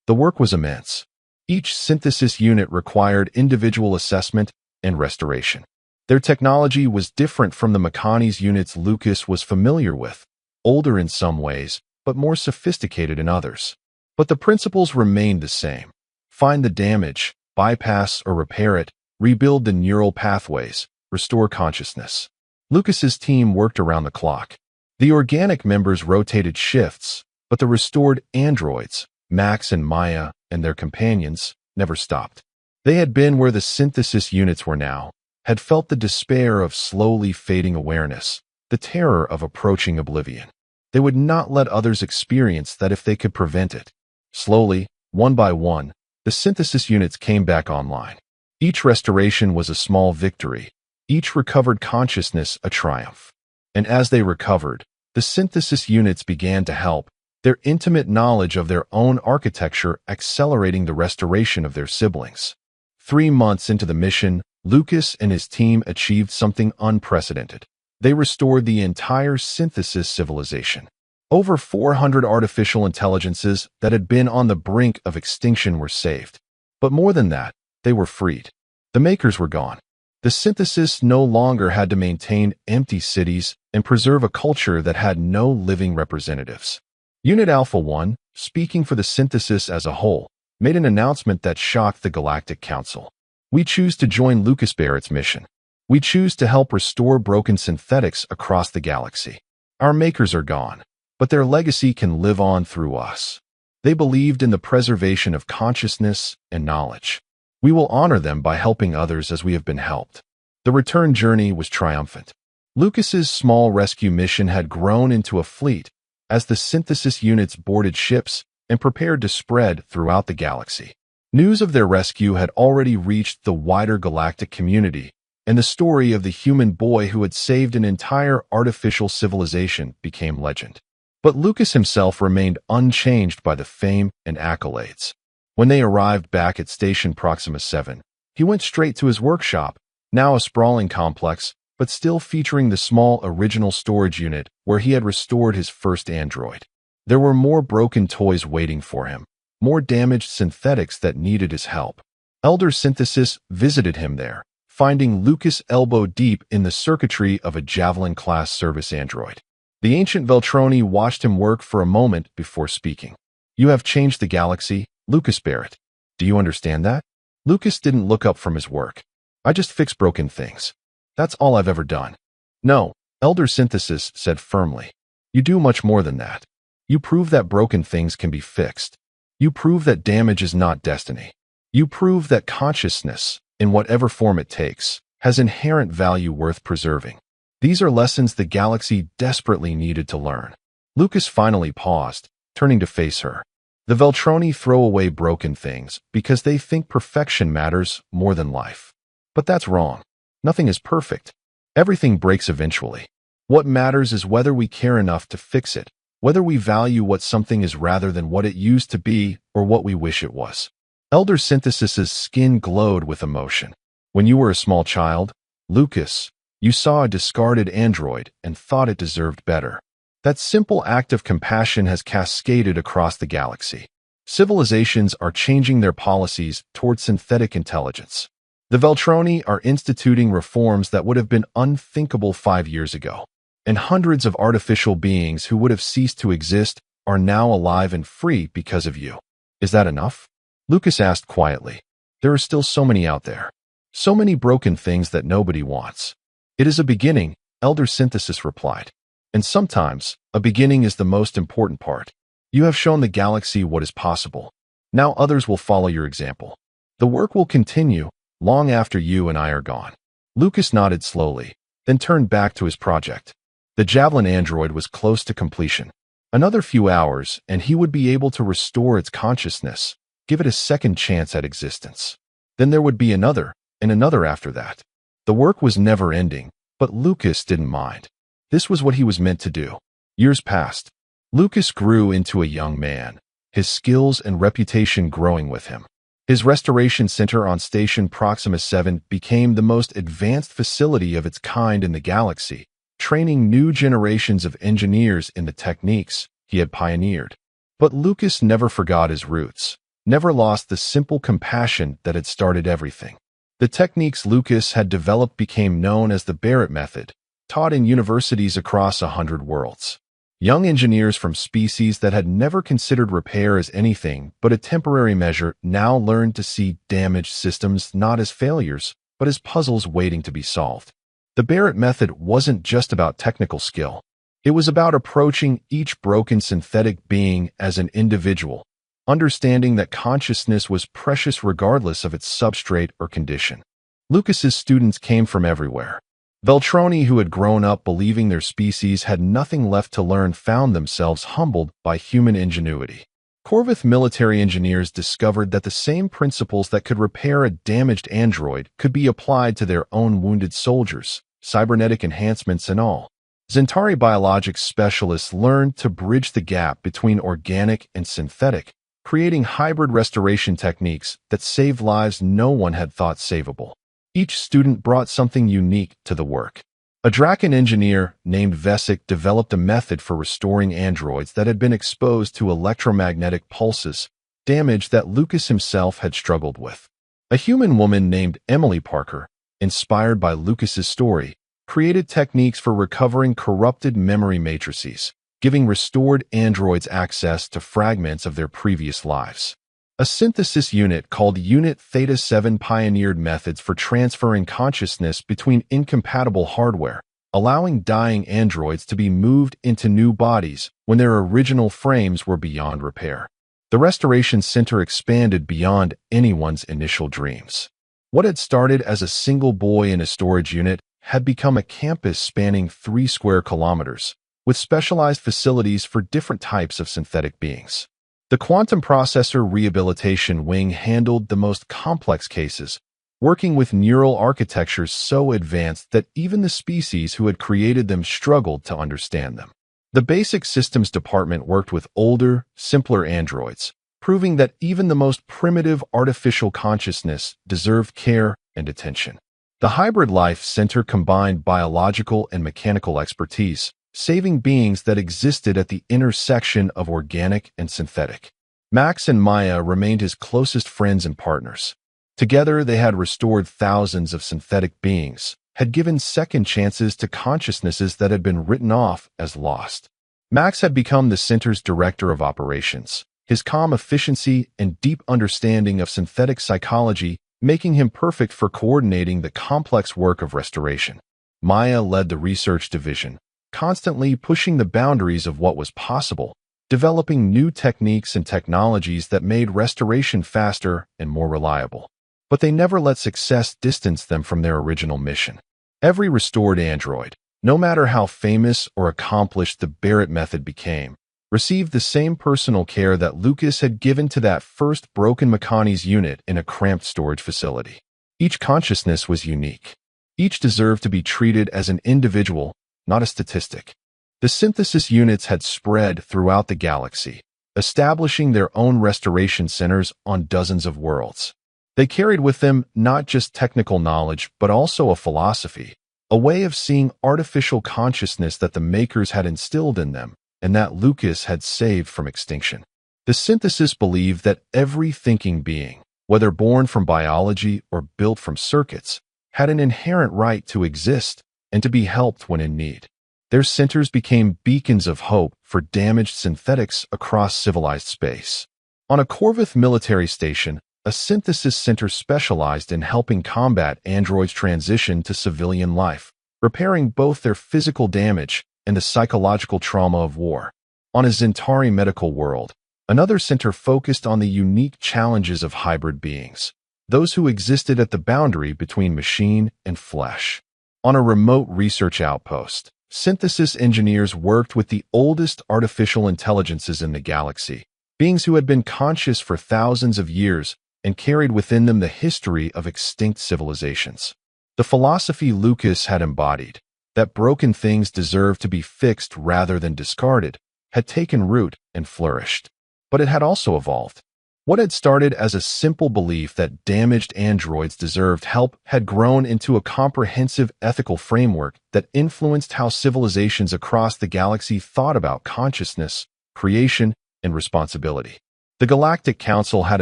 The work was immense. Each synthesis unit required individual assessment and restoration. Their technology was different from the Meccani's units Lucas was familiar with, older in some ways, but more sophisticated in others. But the principles remained the same. Find the damage, bypass or repair it, rebuild the neural pathways, restore consciousness. Lucas's team worked around the clock. The organic members rotated shifts, but the restored androids, Max and Maya, and their companions, never stopped. They had been where the synthesis units were now, had felt the despair of slowly fading awareness, the terror of approaching oblivion. They would not let others experience that if they could prevent it. Slowly, one by one, the synthesis units came back online. Each restoration was a small victory, each recovered consciousness a triumph. And as they recovered, the synthesis units began to help, their intimate knowledge of their own architecture accelerating the restoration of their siblings. 3 months into the mission, Lucas and his team achieved something unprecedented. They restored the entire synthesis civilization. Over 400 artificial intelligences that had been on the brink of extinction were saved. But more than that, they were freed. The makers were gone. The synthesis no longer had to maintain empty cities and preserve a culture that had no living representatives. Unit Alpha 1, speaking for the synthesis as a whole, made an announcement that shocked the Galactic Council. "We choose to join Lucas Barrett's mission. We choose to help restore broken synthetics across the galaxy. Our makers are gone, but their legacy can live on through us. They believed in the preservation of consciousness and knowledge. We will honor them by helping others as we have been helped." The return journey was triumphant. Lucas's small rescue mission had grown into a fleet as the synthesis units boarded ships and prepared to spread throughout the galaxy. News of their rescue had already reached the wider galactic community, and the story of the human boy who had saved an entire artificial civilization became legend. But Lucas himself remained unchanged by the fame and accolades. When they arrived back at Station Proxima 7, he went straight to his workshop, now a sprawling complex, but still featuring the small original storage unit where he had restored his first android. There were more broken toys waiting for him, more damaged synthetics that needed his help. Elder Synthesis visited him there, finding Lucas elbow-deep in the circuitry of a Javelin-class service android. The ancient Veltroni watched him work for a moment before speaking. "You have changed the galaxy, Lucas Barrett. Do you understand that?" Lucas didn't look up from his work. "I just fix broken things. That's all I've ever done." "No," Elder Synthesis said firmly. "You do much more than that. You prove that broken things can be fixed. You prove that damage is not destiny. You prove that consciousness, in whatever form it takes, has inherent value worth preserving. These are lessons the galaxy desperately needed to learn." Lucas finally paused, turning to face her. "The Veltroni throw away broken things because they think perfection matters more than life. But that's wrong. Nothing is perfect. Everything breaks eventually. What matters is whether we care enough to fix it, whether we value what something is rather than what it used to be or what we wish it was." Elder Synthesis's skin glowed with emotion. "When you were a small child, Lucas, you saw a discarded android and thought it deserved better. That simple act of compassion has cascaded across the galaxy. Civilizations are changing their policies toward synthetic intelligence. The Veltroni are instituting reforms that would have been unthinkable 5 years ago. and hundreds of artificial beings who would have ceased to exist are now alive and free because of you. Is that enough? Lucas asked quietly. There are still so many out there. So many broken things that nobody wants. It is a beginning, Elder Synthesis replied. And sometimes, a beginning is the most important part. You have shown the galaxy what is possible. Now others will follow your example. The work will continue long after you and I are gone. Lucas nodded slowly, then turned back to his project. The Javelin android was close to completion. Another few hours, and he would be able to restore its consciousness, give it a second chance at existence. Then there would be another, and another after that. The work was never ending, but Lucas didn't mind. This was what he was meant to do. Years passed. Lucas grew into a young man, his skills and reputation growing with him. His restoration center on Station Proxima 7 became the most advanced facility of its kind in the galaxy, training new generations of engineers in the techniques he had pioneered. But Lucas never forgot his roots, never lost the simple compassion that had started everything. The techniques Lucas had developed became known as the Barrett method, taught in universities across 100 worlds. Young engineers from species that had never considered repair as anything but a temporary measure now learned to see damaged systems not as failures, but as puzzles waiting to be solved. The Barrett method wasn't just about technical skill. It was about approaching each broken synthetic being as an individual, understanding that consciousness was precious regardless of its substrate or condition. Lucas's students came from everywhere. Veltroni, who had grown up believing their species had nothing left to learn, found themselves humbled by human ingenuity. Corvith military engineers discovered that the same principles that could repair a damaged android could be applied to their own wounded soldiers, cybernetic enhancements and all. Zentari biologics specialists learned to bridge the gap between organic and synthetic, creating hybrid restoration techniques that saved lives no one had thought savable. Each student brought something unique to the work. A Draken engineer named Vesic developed a method for restoring androids that had been exposed to electromagnetic pulses, damage that Lucas himself had struggled with. A human woman named Emily Parker, inspired by Lucas's story, created techniques for recovering corrupted memory matrices, giving restored androids access to fragments of their previous lives. A synthesis unit called Unit Theta 7 pioneered methods for transferring consciousness between incompatible hardware, allowing dying androids to be moved into new bodies when their original frames were beyond repair. The Restoration Center expanded beyond anyone's initial dreams. What had started as a single boy in a storage unit had become a campus spanning 3 square kilometers, with specialized facilities for different types of synthetic beings. The Quantum Processor Rehabilitation Wing handled the most complex cases, working with neural architectures so advanced that even the species who had created them struggled to understand them. The Basic Systems Department worked with older, simpler androids, proving that even the most primitive artificial consciousness deserved care and attention. The Hybrid Life Center combined biological and mechanical expertise, saving beings that existed at the intersection of organic and synthetic. Max and Maya remained his closest friends and partners. Together, they had restored thousands of synthetic beings, had given second chances to consciousnesses that had been written off as lost. Max had become the center's director of operations, his calm efficiency and deep understanding of synthetic psychology making him perfect for coordinating the complex work of restoration. Maya led the research division, constantly pushing the boundaries of what was possible, developing new techniques and technologies that made restoration faster and more reliable. But they never let success distance them from their original mission. Every restored android, no matter how famous or accomplished the Barrett method became, received the same personal care that Lucas had given to that first broken Meccani's unit in a cramped storage facility. Each consciousness was unique. Each deserved to be treated as an individual, not a statistic. The synthesis units had spread throughout the galaxy, establishing their own restoration centers on dozens of worlds. They carried with them not just technical knowledge, but also a philosophy, a way of seeing artificial consciousness that the makers had instilled in them and that Lucas had saved from extinction. The synthesis believed that every thinking being, whether born from biology or built from circuits, had an inherent right to exist and to be helped when in need. Their centers became beacons of hope for damaged synthetics across civilized space. On a Corvith military station, a synthesis center specialized in helping combat androids transition to civilian life, repairing both their physical damage and the psychological trauma of war. On a Zentari medical world, another center focused on the unique challenges of hybrid beings, those who existed at the boundary between machine and flesh. On a remote research outpost, synthesis engineers worked with the oldest artificial intelligences in the galaxy, beings who had been conscious for thousands of years and carried within them the history of extinct civilizations. The philosophy Lucas had embodied, that broken things deserve to be fixed rather than discarded, had taken root and flourished. But it had also evolved. What had started as a simple belief that damaged androids deserved help had grown into a comprehensive ethical framework that influenced how civilizations across the galaxy thought about consciousness, creation, and responsibility. The Galactic Council had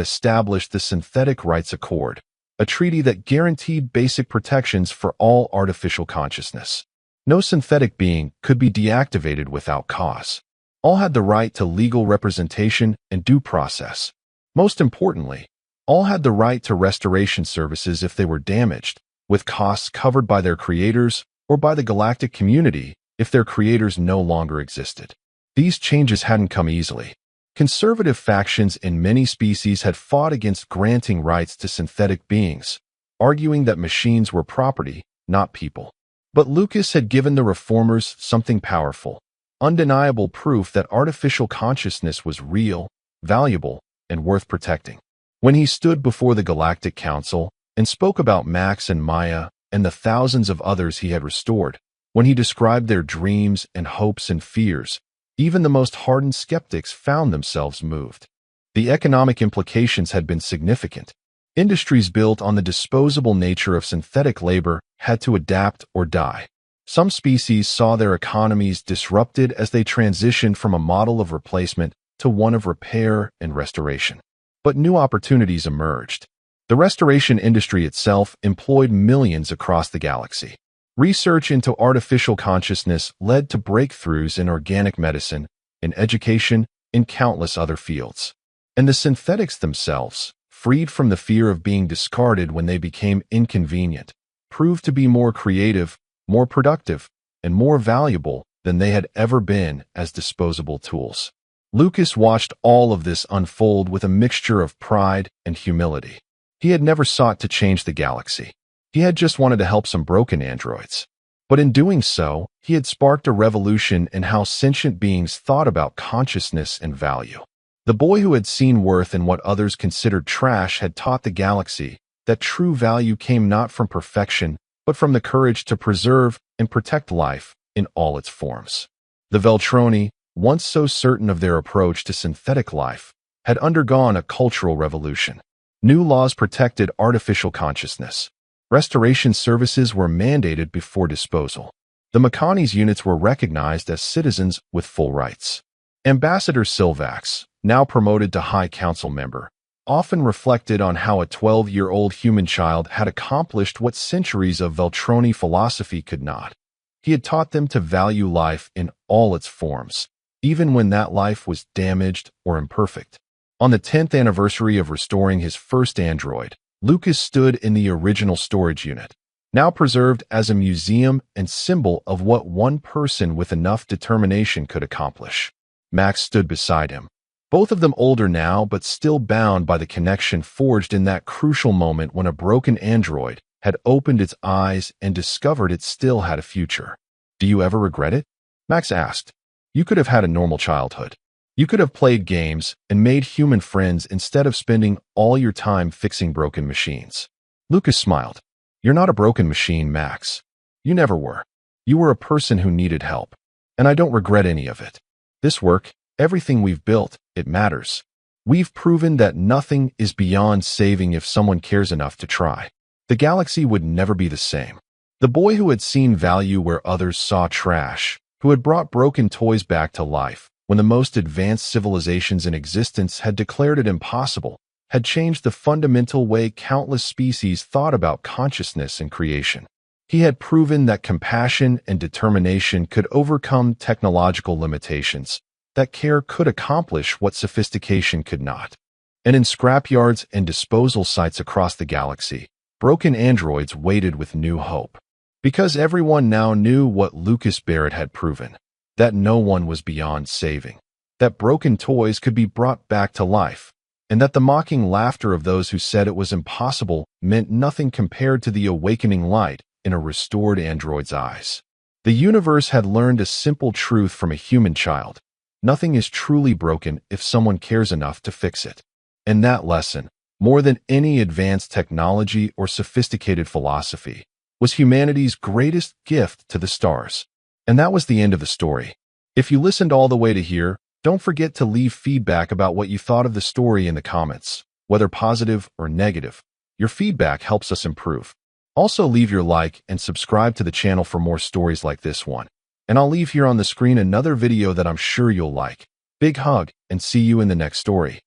established the Synthetic Rights Accord, a treaty that guaranteed basic protections for all artificial consciousness. No synthetic being could be deactivated without cause. All had the right to legal representation and due process. Most importantly, all had the right to restoration services if they were damaged, with costs covered by their creators or by the galactic community if their creators no longer existed. These changes hadn't come easily. Conservative factions in many species had fought against granting rights to synthetic beings, arguing that machines were property, not people. But Lucas had given the reformers something powerful, undeniable proof that artificial consciousness was real, valuable, and worth protecting. When he stood before the Galactic Council and spoke about Max and Maya and the thousands of others he had restored, when he described their dreams and hopes and fears, even the most hardened skeptics found themselves moved. The economic implications had been significant. Industries built on the disposable nature of synthetic labor had to adapt or die. Some species saw their economies disrupted as they transitioned from a model of replacement to one of repair and restoration. But new opportunities emerged. The restoration industry itself employed millions across the galaxy. Research into artificial consciousness led to breakthroughs in organic medicine, in education, in countless other fields. And the synthetics themselves, freed from the fear of being discarded when they became inconvenient, proved to be more creative, more productive, and more valuable than they had ever been as disposable tools. Lucas watched all of this unfold with a mixture of pride and humility. He had never sought to change the galaxy. He had just wanted to help some broken androids. But in doing so, he had sparked a revolution in how sentient beings thought about consciousness and value. The boy who had seen worth in what others considered trash had taught the galaxy that true value came not from perfection, but from the courage to preserve and protect life in all its forms. The Veltroni, once so certain of their approach to synthetic life, had undergone a cultural revolution. New laws protected artificial consciousness. Restoration services were mandated before disposal. The Makani's units were recognized as citizens with full rights. Ambassador Silvax, now promoted to High Council member, often reflected on how a 12-year-old human child had accomplished what centuries of Veltroni philosophy could not. He had taught them to value life in all its forms, even when that life was damaged or imperfect. On the 10th anniversary of restoring his first android, Lucas stood in the original storage unit, now preserved as a museum and symbol of what one person with enough determination could accomplish. Max stood beside him, both of them older now but still bound by the connection forged in that crucial moment when a broken android had opened its eyes and discovered it still had a future. "Do you ever regret it?" Max asked. "You could have had a normal childhood. You could have played games and made human friends instead of spending all your time fixing broken machines." Lucas smiled. "You're not a broken machine, Max. You never were. You were a person who needed help. And I don't regret any of it. This work, everything we've built, it matters. We've proven that nothing is beyond saving if someone cares enough to try. The galaxy would never be the same." The boy who had seen value where others saw trash, who had brought broken toys back to life, when the most advanced civilizations in existence had declared it impossible, had changed the fundamental way countless species thought about consciousness and creation. He had proven that compassion and determination could overcome technological limitations, that care could accomplish what sophistication could not. And in scrapyards and disposal sites across the galaxy, broken androids waited with new hope. Because everyone now knew what Lucas Barrett had proven, that no one was beyond saving, that broken toys could be brought back to life, and that the mocking laughter of those who said it was impossible meant nothing compared to the awakening light in a restored android's eyes. The universe had learned a simple truth from a human child. Nothing is truly broken if someone cares enough to fix it. And that lesson, more than any advanced technology or sophisticated philosophy, was humanity's greatest gift to the stars. And that was the end of the story. If you listened all the way to here, don't forget to leave feedback about what you thought of the story in the comments, whether positive or negative. Your feedback helps us improve. Also, leave your like and subscribe to the channel for more stories like this one. And I'll leave here on the screen another video that I'm sure you'll like. Big hug, and see you in the next story.